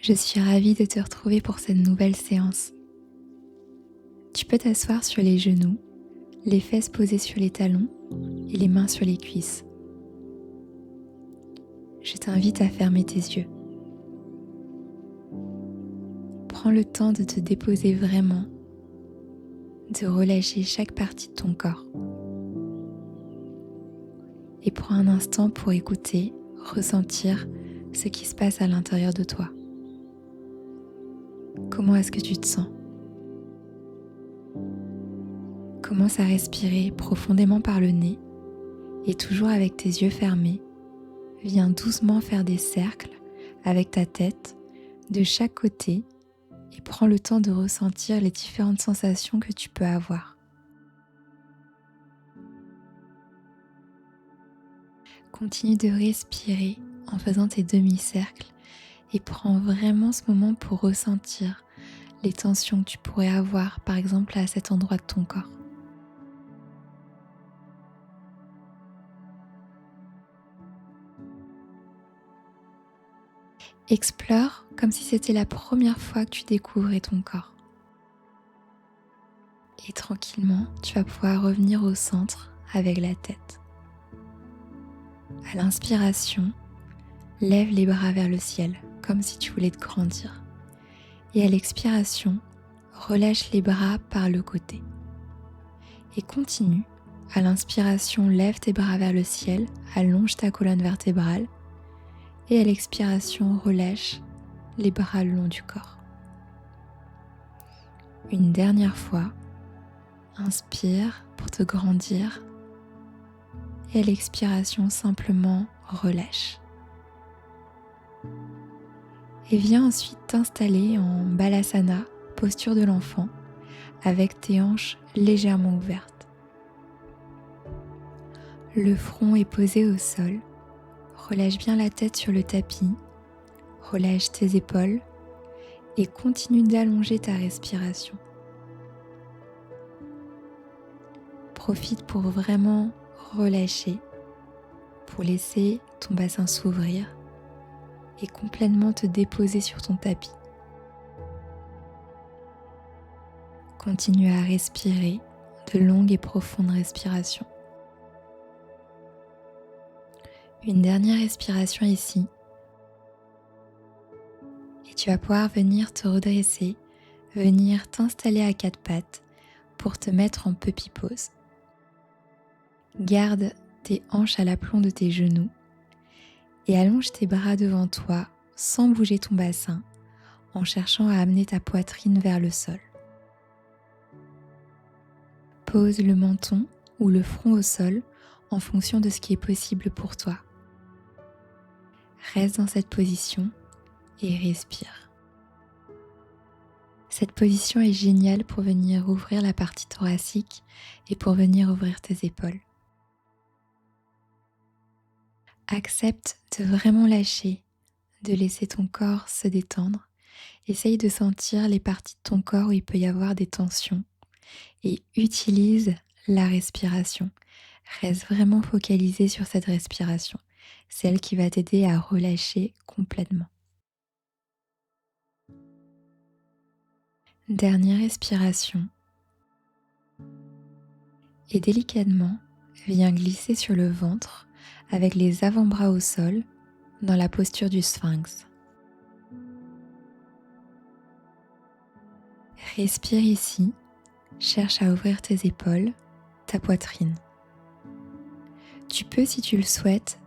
Je suis ravie de te retrouver pour cette nouvelle séance. Tu peux t'asseoir sur les genoux, les fesses posées sur les talons et les mains sur les cuisses. Je t'invite à fermer tes yeux. Prends le temps de te déposer vraiment, de relâcher chaque partie de ton corps. Et prends un instant pour écouter, ressentir ce qui se passe à l'intérieur de toi. Comment est-ce que tu te sens ? Commence à respirer profondément par le nez et toujours avec tes yeux fermés, viens doucement faire des cercles avec ta tête de chaque côté et prends le temps de ressentir les différentes sensations que tu peux avoir. Continue de respirer en faisant tes demi-cercles et prends vraiment ce moment pour ressentir les tensions que tu pourrais avoir, par exemple à cet endroit de ton corps. Explore comme si c'était la première fois que tu découvrais ton corps. Et tranquillement, tu vas pouvoir revenir au centre avec la tête. À l'inspiration, lève les bras vers le ciel, comme si tu voulais te grandir. Et à l'expiration, relâche les bras par le côté. Et continue. À l'inspiration, lève tes bras vers le ciel, allonge ta colonne vertébrale. Et à l'expiration, relâche les bras le long du corps. Une dernière fois, inspire pour te grandir. Et à l'expiration, simplement relâche. Et viens ensuite t'installer en Balasana, posture de l'enfant, avec tes hanches légèrement ouvertes. Le front est posé au sol. Relâche bien la tête sur le tapis. Relâche tes épaules et continue d'allonger ta respiration. Profite pour vraiment relâcher, pour laisser ton bassin s'ouvrir et complètement te déposer sur ton tapis. Continue à respirer de longues et profondes respirations. Une dernière respiration ici. Et tu vas pouvoir venir te redresser, venir t'installer à quatre pattes pour te mettre en puppy pose. Garde tes hanches à l'aplomb de tes genoux et allonge tes bras devant toi sans bouger ton bassin en cherchant à amener ta poitrine vers le sol. Pose le menton ou le front au sol en fonction de ce qui est possible pour toi. Reste dans cette position et respire. Cette position est géniale pour venir ouvrir la partie thoracique et pour venir ouvrir tes épaules. Accepte de vraiment lâcher, de laisser ton corps se détendre. Essaye de sentir les parties de ton corps où il peut y avoir des tensions et utilise la respiration. Reste vraiment focalisé sur cette respiration, celle qui va t'aider à relâcher complètement. Dernière respiration. Et délicatement, viens glisser sur le ventre avec les avant-bras au sol dans la posture du sphinx. Respire ici, cherche à ouvrir tes épaules, ta poitrine. Tu peux, si tu le souhaites,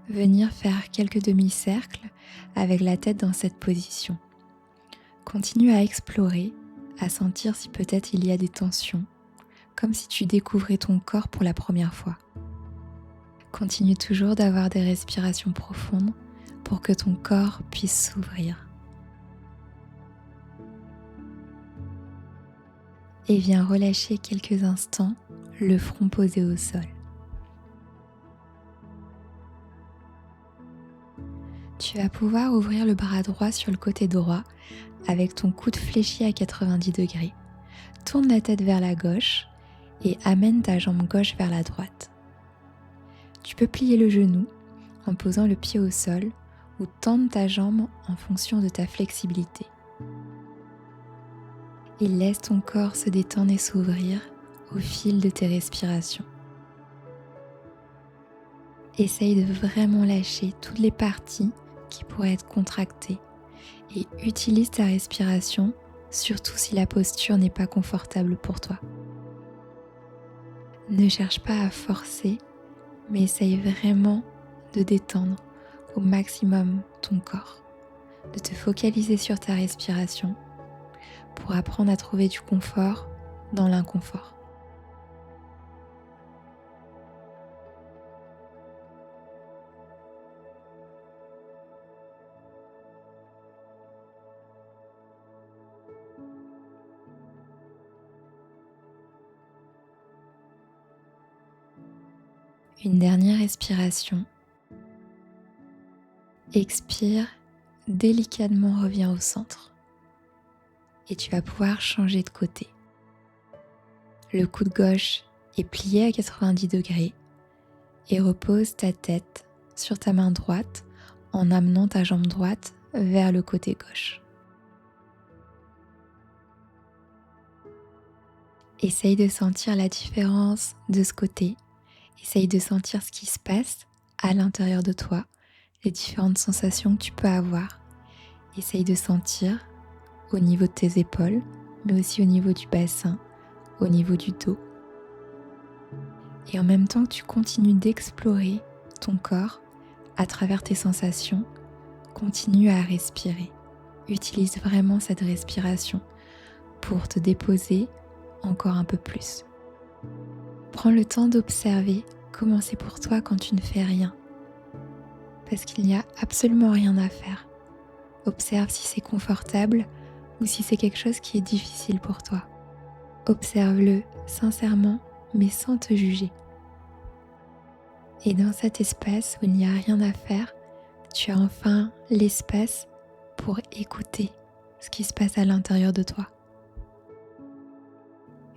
venir faire quelques demi-cercles avec la tête dans cette position. Continue à explorer, à sentir si peut-être il y a des tensions, comme si tu découvrais ton corps pour la première fois. Continue toujours d'avoir des respirations profondes pour que ton corps puisse s'ouvrir. Et viens relâcher quelques instants le front posé au sol. Tu vas pouvoir ouvrir le bras droit sur le côté droit avec ton coude fléchi à 90 degrés. Tourne la tête vers la gauche et amène ta jambe gauche vers la droite. Tu peux plier le genou en posant le pied au sol ou tendre ta jambe en fonction de ta flexibilité. Et laisse ton corps se détendre et s'ouvrir au fil de tes respirations. Essaye de vraiment lâcher toutes les parties qui pourraient être contractées et utilise ta respiration, surtout si la posture n'est pas confortable pour toi. Ne cherche pas à forcer, mais essaye vraiment de détendre au maximum ton corps, de te focaliser sur ta respiration pour apprendre à trouver du confort dans l'inconfort. Une dernière respiration. Expire, délicatement reviens au centre. Et tu vas pouvoir changer de côté. Le coude gauche est plié à 90 degrés et repose ta tête sur ta main droite en amenant ta jambe droite vers le côté gauche. Essaye de sentir la différence de ce côté. Essaye de sentir ce qui se passe à l'intérieur de toi, les différentes sensations que tu peux avoir. Essaye de sentir au niveau de tes épaules, mais aussi au niveau du bassin, au niveau du dos. Et en même temps que tu continues d'explorer ton corps à travers tes sensations, continue à respirer. Utilise vraiment cette respiration pour te déposer encore un peu plus. Prends le temps d'observer comment c'est pour toi quand tu ne fais rien. Parce qu'il n'y a absolument rien à faire. Observe si c'est confortable ou si c'est quelque chose qui est difficile pour toi. Observe-le sincèrement, mais sans te juger. Et dans cet espace où il n'y a rien à faire, tu as enfin l'espace pour écouter ce qui se passe à l'intérieur de toi.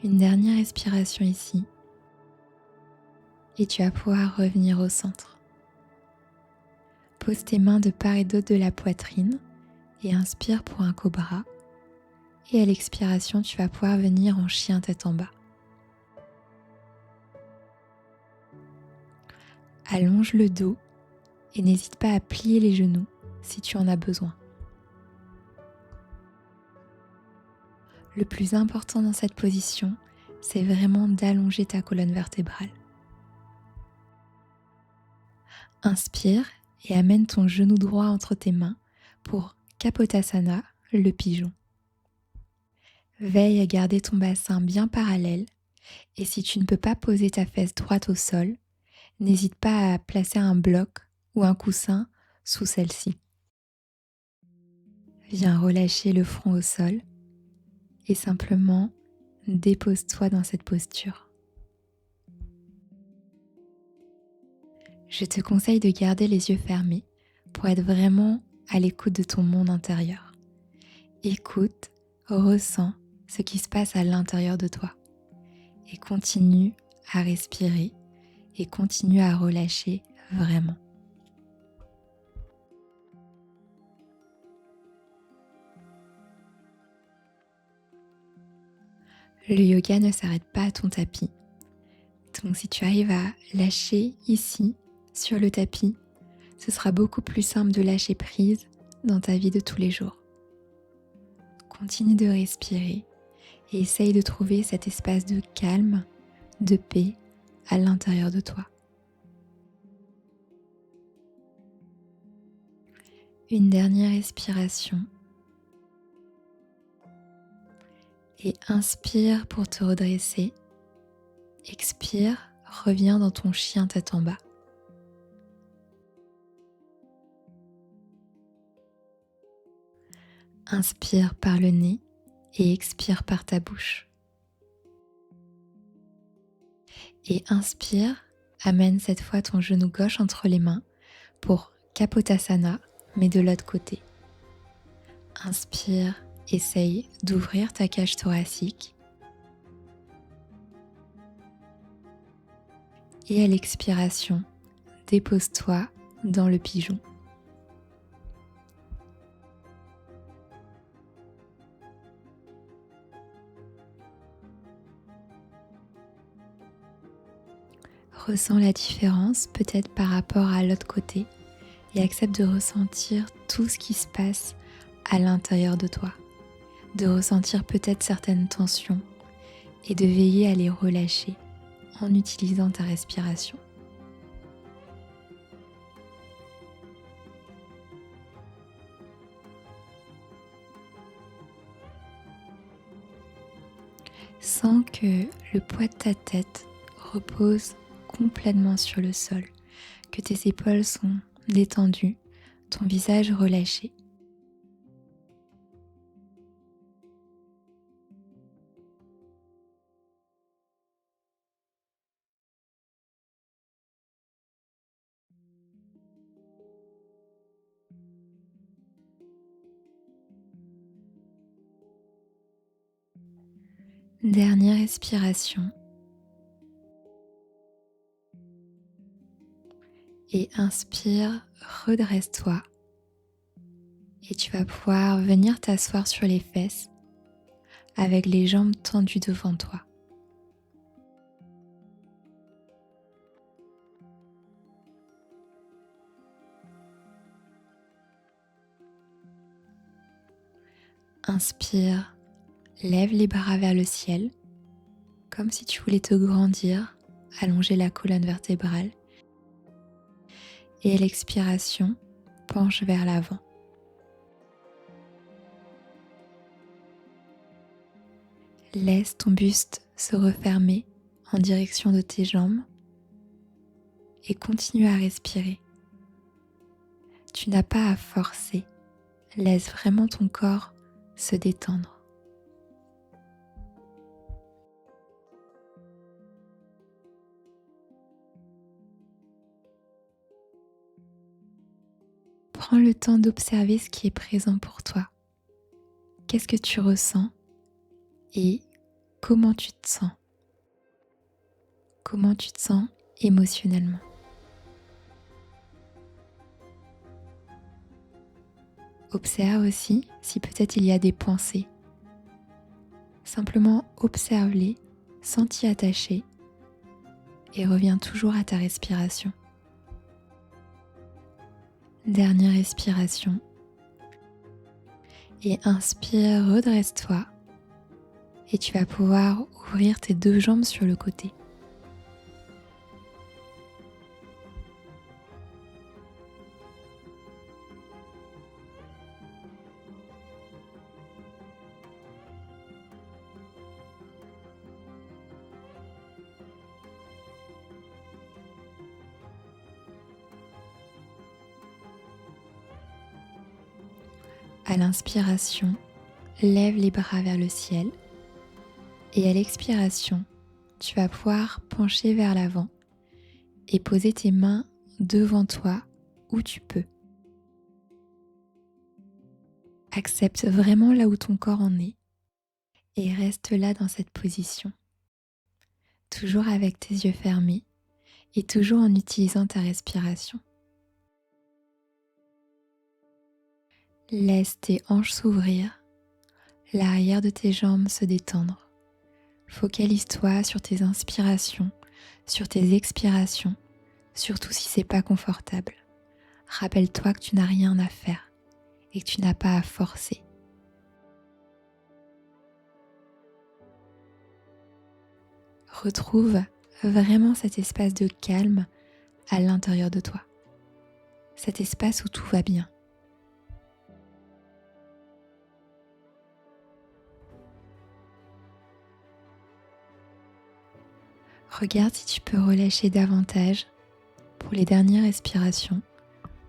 Une dernière respiration ici. Et tu vas pouvoir revenir au centre. Pose tes mains de part et d'autre de la poitrine et inspire pour un cobra. Et à l'expiration, tu vas pouvoir venir en chien tête en bas. Allonge le dos et n'hésite pas à plier les genoux si tu en as besoin. Le plus important dans cette position, c'est vraiment d'allonger ta colonne vertébrale. Inspire et amène ton genou droit entre tes mains pour Kapotasana, le pigeon. Veille à garder ton bassin bien parallèle et si tu ne peux pas poser ta fesse droite au sol, n'hésite pas à placer un bloc ou un coussin sous celle-ci. Viens relâcher le front au sol et simplement dépose-toi dans cette posture. Je te conseille de garder les yeux fermés pour être vraiment à l'écoute de ton monde intérieur. Écoute, ressens ce qui se passe à l'intérieur de toi et continue à respirer et continue à relâcher vraiment. Le yoga ne s'arrête pas à ton tapis. Donc si tu arrives à lâcher ici, sur le tapis, ce sera beaucoup plus simple de lâcher prise dans ta vie de tous les jours. Continue de respirer et essaye de trouver cet espace de calme, de paix à l'intérieur de toi. Une dernière respiration. Et inspire pour te redresser. Expire, reviens dans ton chien tête en bas. Inspire par le nez et expire par ta bouche. Et inspire, amène cette fois ton genou gauche entre les mains pour Kapotasana, mais de l'autre côté. Inspire, essaye d'ouvrir ta cage thoracique. Et à l'expiration, dépose-toi dans le pigeon. Ressens la différence peut-être par rapport à l'autre côté et accepte de ressentir tout ce qui se passe à l'intérieur de toi, de ressentir peut-être certaines tensions et de veiller à les relâcher en utilisant ta respiration. Sens que le poids de ta tête repose complètement sur le sol, que tes épaules sont détendues, ton visage relâché. Dernière respiration et inspire, redresse-toi et tu vas pouvoir venir t'asseoir sur les fesses avec les jambes tendues devant toi. Inspire, lève les bras vers le ciel, comme si tu voulais te grandir, allonger la colonne vertébrale. Et à l'expiration, penche vers l'avant. Laisse ton buste se refermer en direction de tes jambes et continue à respirer. Tu n'as pas à forcer, laisse vraiment ton corps se détendre. Prends le temps d'observer ce qui est présent pour toi. Qu'est-ce que tu ressens et comment tu te sens? Comment tu te sens émotionnellement? Observe aussi si peut-être il y a des pensées. Simplement observe-les sans t'y attacher et reviens toujours à ta respiration. Dernière respiration. Et inspire, redresse-toi et tu vas pouvoir ouvrir tes deux jambes sur le côté. À l'inspiration, lève les bras vers le ciel et à l'expiration, tu vas pouvoir pencher vers l'avant et poser tes mains devant toi où tu peux. Accepte vraiment là où ton corps en est et reste là dans cette position, toujours avec tes yeux fermés et toujours en utilisant ta respiration. Laisse tes hanches s'ouvrir, l'arrière de tes jambes se détendre. Focalise-toi sur tes inspirations, sur tes expirations, surtout si c'est pas confortable. Rappelle-toi que tu n'as rien à faire et que tu n'as pas à forcer. Retrouve vraiment cet espace de calme à l'intérieur de toi. Cet espace où tout va bien. Regarde si tu peux relâcher davantage pour les dernières respirations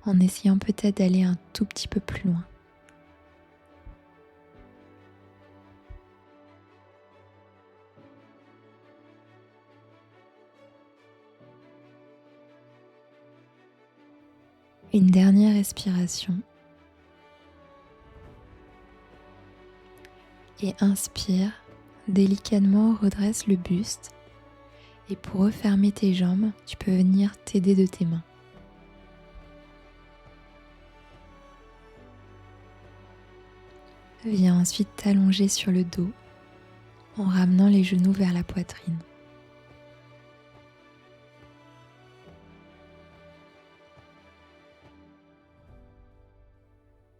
en essayant peut-être d'aller un tout petit peu plus loin. Une dernière respiration. Et inspire, délicatement redresse le buste. Et pour refermer tes jambes, tu peux venir t'aider de tes mains. Viens ensuite t'allonger sur le dos en ramenant les genoux vers la poitrine.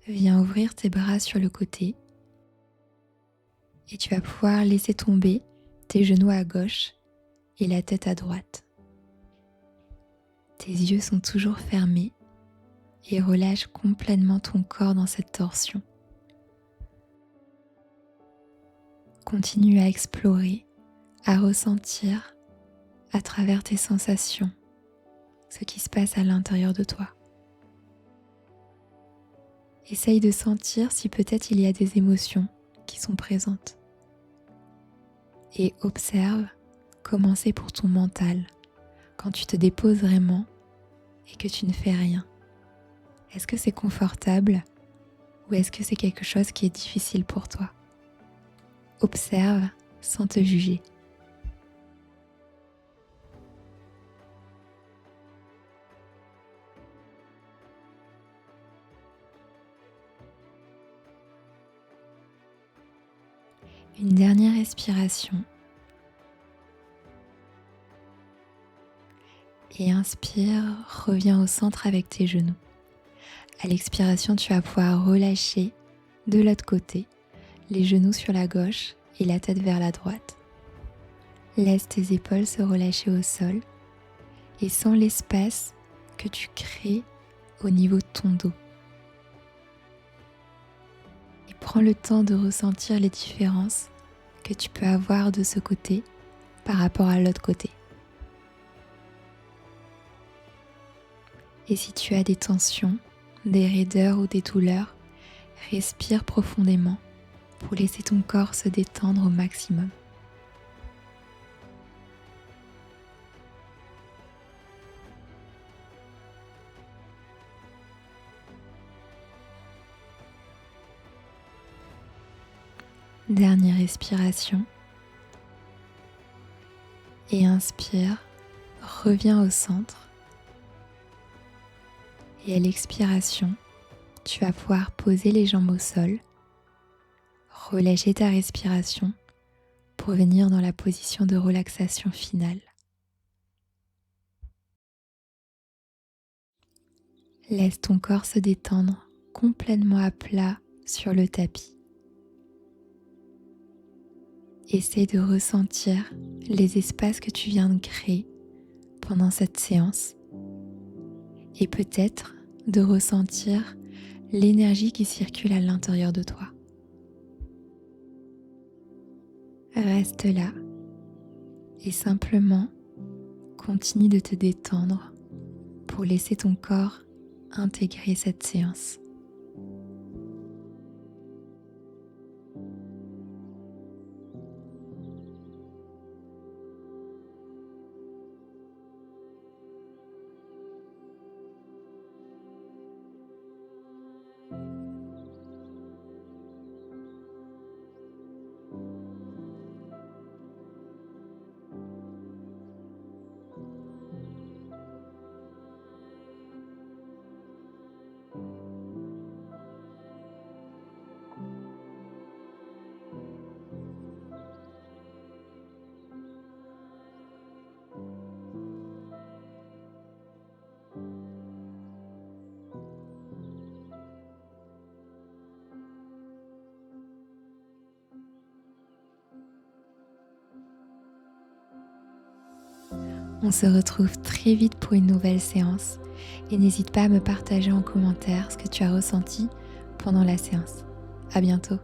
Viens ouvrir tes bras sur le côté et tu vas pouvoir laisser tomber tes genoux à gauche et la tête à droite. Tes yeux sont toujours fermés et relâche complètement ton corps dans cette torsion. Continue à explorer, à ressentir à travers tes sensations ce qui se passe à l'intérieur de toi. Essaye de sentir si peut-être il y a des émotions qui sont présentes. Et observe comment c'est pour ton mental quand tu te déposes vraiment et que tu ne fais rien. Est-ce que c'est confortable ou est-ce que c'est quelque chose qui est difficile pour toi? Observe sans te juger. Une dernière respiration. Et inspire, reviens au centre avec tes genoux. À l'expiration, tu vas pouvoir relâcher de l'autre côté, les genoux sur la gauche et la tête vers la droite. Laisse tes épaules se relâcher au sol et sens l'espace que tu crées au niveau de ton dos. Et prends le temps de ressentir les différences que tu peux avoir de ce côté par rapport à l'autre côté. Et si tu as des tensions, des raideurs ou des douleurs, respire profondément pour laisser ton corps se détendre au maximum. Dernière respiration. Et inspire, reviens au centre. Et à l'expiration, tu vas pouvoir poser les jambes au sol, relâcher ta respiration pour venir dans la position de relaxation finale. Laisse ton corps se détendre complètement à plat sur le tapis. Essaie de ressentir les espaces que tu viens de créer pendant cette séance et peut-être de ressentir l'énergie qui circule à l'intérieur de toi. Reste là et simplement continue de te détendre pour laisser ton corps intégrer cette séance. On se retrouve très vite pour une nouvelle séance et n'hésite pas à me partager en commentaire ce que tu as ressenti pendant la séance. À bientôt.